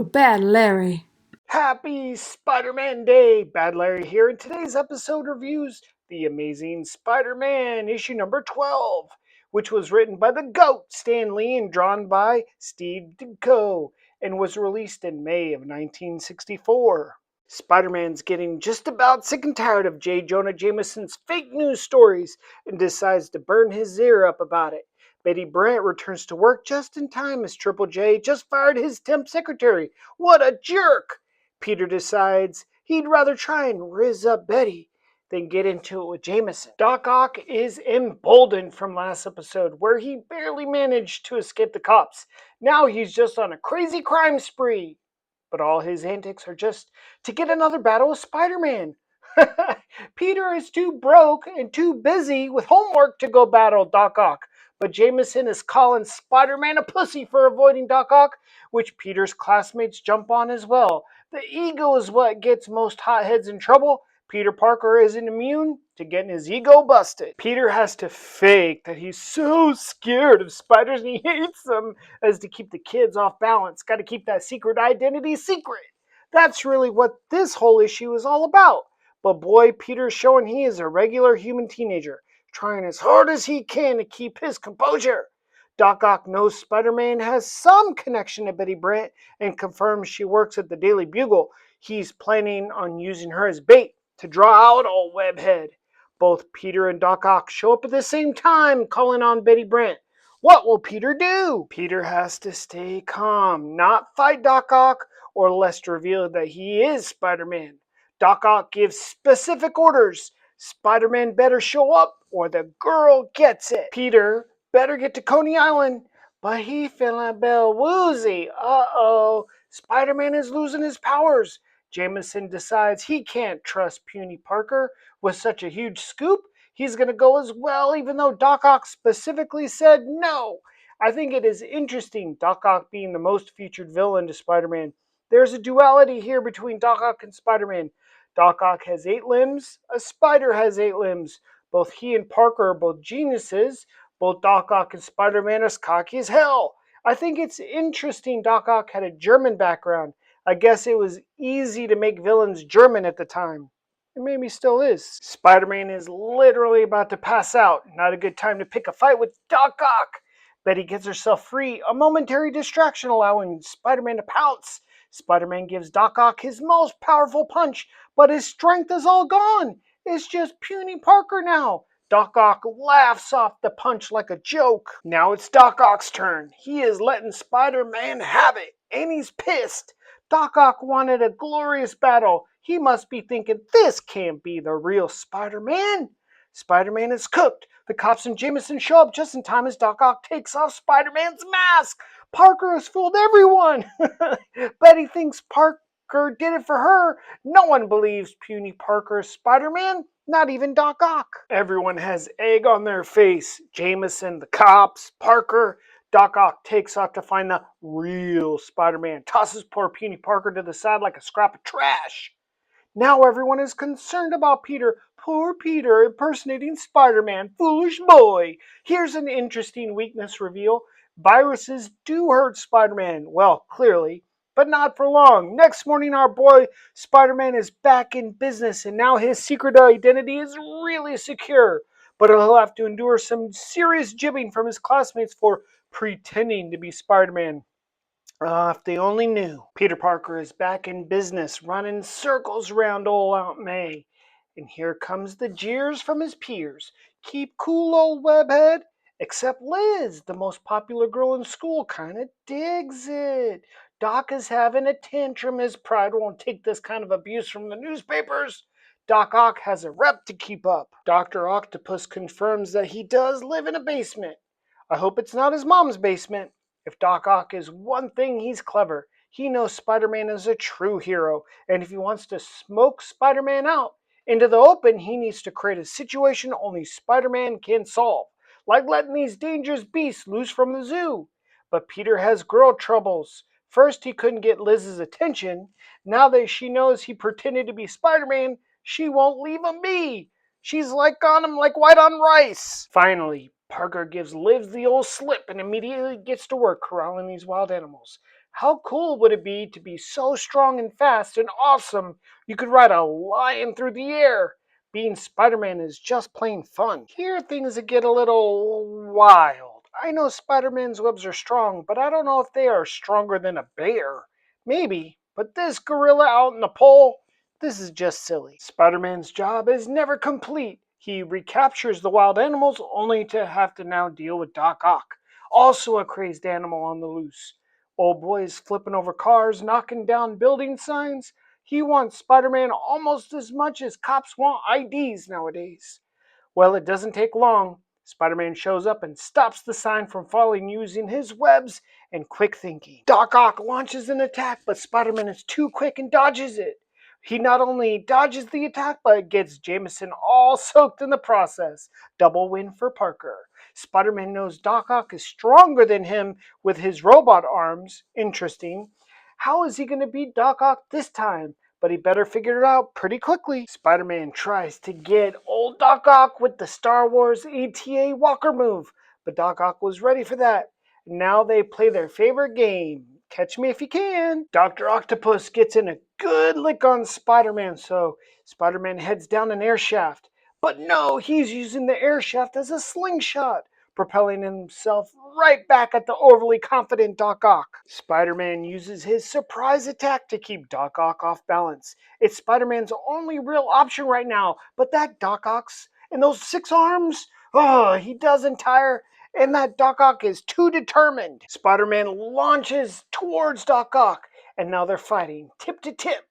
to Bad Larry. Happy Spider-Man Day! Bad Larry here, and today's episode reviews The Amazing Spider-Man, issue number 12, which was written by the GOAT, Stan Lee, and drawn by Steve Ditko, and was released in May of 1964. Spider-Man's getting just about sick and tired of J. Jonah Jameson's fake news stories and decides to burn his ear up about it. Betty Brant returns to work just in time as Triple J just fired his temp secretary. What a jerk! Peter decides he'd rather try and rizz up Betty than get into it with Jameson. Doc Ock is emboldened from last episode where he barely managed to escape the cops. Now he's just on a crazy crime spree. But all his antics are just to get another battle with Spider-Man. Peter is too broke and too busy with homework to go battle Doc Ock. But Jameson is calling Spider-Man a pussy for avoiding Doc Ock, which Peter's classmates jump on as well. The ego is what gets most hotheads in trouble. Peter Parker isn't immune to getting his ego busted. Peter has to fake that he's so scared of spiders and he hates them as to keep the kids off balance. Got to keep that secret identity secret. That's really what this whole issue is all about. But boy, Peter's showing he is a regular human teenager, trying as hard as he can to keep his composure. Doc Ock knows Spider-Man has some connection to Betty Brant and confirms she works at the Daily Bugle. He's planning on using her as bait to draw out old Webhead. Both Peter and Doc Ock show up at the same time, calling on Betty Brant. What will Peter do? Peter has to stay calm, not fight Doc Ock, or lest reveal that he is Spider-Man. Doc Ock gives specific orders. Spider-Man better show up or the girl gets it. Peter better get to Coney Island, but he feeling a bit woozy. Uh-oh, Spider-Man is losing his powers. Jameson decides he can't trust puny Parker with such a huge scoop. He's going to go as well, even though Doc Ock specifically said no. I think it is interesting, Doc Ock being the most featured villain to Spider-Man. There's a duality here between Doc Ock and Spider-Man. Doc Ock has 8 limbs, a spider has 8 limbs. Both he and Parker are both geniuses. Both Doc Ock and Spider-Man are as cocky as hell. I think it's interesting Doc Ock had a German background. I guess it was easy to make villains German at the time. It maybe still is. Spider-Man is literally about to pass out. Not a good time to pick a fight with Doc Ock. Betty gets herself free, a momentary distraction allowing Spider-Man to pounce. Spider-Man gives Doc Ock his most powerful punch, but his strength is all gone. It's just puny Parker now. Doc Ock laughs off the punch like a joke. Now it's Doc Ock's turn. He is letting Spider-Man have it, and he's pissed. Doc Ock wanted a glorious battle. He must be thinking, this can't be the real Spider-Man. Spider-Man is cooked. The cops and Jameson show up just in time as Doc Ock takes off Spider-Man's mask. Parker has fooled everyone. Betty thinks Parker did it for her. No one believes puny Parker is Spider-Man, not even Doc Ock. Everyone has egg on their face. Jameson, the cops, Parker. Doc Ock takes off to find the real Spider-Man, tosses poor puny Parker to the side like a scrap of trash. Now everyone is concerned about Peter. Poor Peter impersonating Spider-Man. Foolish boy. Here's an interesting weakness reveal. Viruses do hurt Spider-Man. Well, clearly, but not for long. Next morning, our boy Spider-Man is back in business, and now his secret identity is really secure. But he'll have to endure some serious jibbing from his classmates for pretending to be Spider-Man. If they only knew. Peter Parker is back in business, running circles around old Aunt May. And here comes the jeers from his peers. Keep cool, old webhead. Except Liz, the most popular girl in school, kinda digs it. Doc is having a tantrum. His pride won't take this kind of abuse from the newspapers. Doc Ock has a rep to keep up. Dr. Octopus confirms that he does live in a basement. I hope it's not his mom's basement. If Doc Ock is one thing, he's clever. He knows Spider-Man is a true hero, and if he wants to smoke Spider-Man out into the open, he needs to create a situation only Spider-Man can solve, like letting these dangerous beasts loose from the zoo. But Peter has girl troubles. First, he couldn't get Liz's attention. Now that she knows he pretended to be Spider-Man, she won't leave him be. She's like on him like white on rice. Finally, Parker gives Liv the old slip and immediately gets to work corralling these wild animals. How cool would it be to be so strong and fast and awesome you could ride a lion through the air? Being Spider-Man is just plain fun. Here things get a little wild. I know Spider-Man's webs are strong, but I don't know if they are stronger than a bear. Maybe, but this gorilla out in the pole, this is just silly. Spider-Man's job is never complete. He recaptures the wild animals only to have to now deal with Doc Ock, also a crazed animal on the loose. Old boy is flipping over cars, knocking down building signs. He wants Spider-Man almost as much as cops want IDs nowadays. Well, it doesn't take long. Spider-Man shows up and stops the sign from falling using his webs and quick thinking. Doc Ock launches an attack, but Spider-Man is too quick and dodges it. He not only dodges the attack, but gets Jameson all soaked in the process. Double win for Parker. Spider-Man knows Doc Ock is stronger than him with his robot arms. Interesting. How is he going to beat Doc Ock this time? But he better figure it out pretty quickly. Spider-Man tries to get old Doc Ock with the Star Wars ATA Walker move, but Doc Ock was ready for that. Now they play their favorite game, Catch Me If You Can. Dr. Octopus gets in a good lick on Spider-Man, so Spider-Man heads down an air shaft. But no, he's using the air shaft as a slingshot, propelling himself right back at the overly confident Doc Ock. Spider-Man uses his surprise attack to keep Doc Ock off balance. It's Spider-Man's only real option right now, but that Doc Ock's and those 6 arms, oh, he doesn't tire, and that Doc Ock is too determined. Spider-Man launches towards Doc Ock, and now they're fighting tip to tip.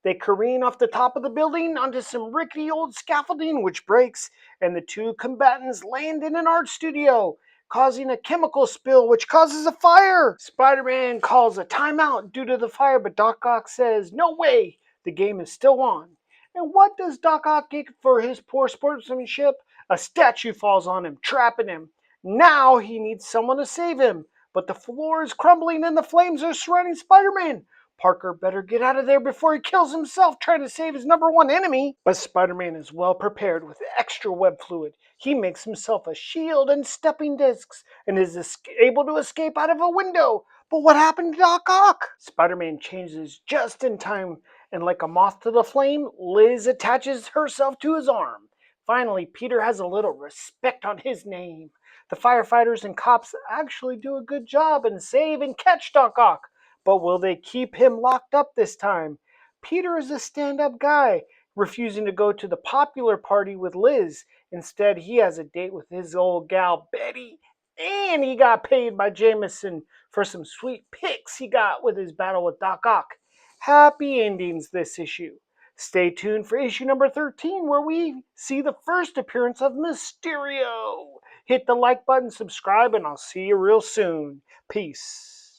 They careen off the top of the building onto some rickety old scaffolding, which breaks, and the two combatants land in an art studio, causing a chemical spill, which causes a fire. Spider-Man calls a timeout due to the fire, but Doc Ock says, no way, the game is still on. And what does Doc Ock get for his poor sportsmanship? A statue falls on him, trapping him. Now he needs someone to save him, but the floor is crumbling and the flames are surrounding Spider-Man. Parker better get out of there before he kills himself trying to save his number one enemy. But Spider-Man is well prepared with extra web fluid. He makes himself a shield and stepping discs and is able to escape out of a window. But what happened to Doc Ock? Spider-Man changes just in time, and like a moth to the flame, Liz attaches herself to his arm. Finally, Peter has a little respect on his name. The firefighters and cops actually do a good job and save and catch Doc Ock. But will they keep him locked up this time? Peter is a stand-up guy, refusing to go to the popular party with Liz. Instead, he has a date with his old gal Betty, and he got paid by Jameson for some sweet pics he got with his battle with Doc Ock. Happy endings this issue. Stay tuned for issue number 13, where we see the first appearance of Mysterio. Hit the like button, subscribe, and I'll see you real soon. Peace.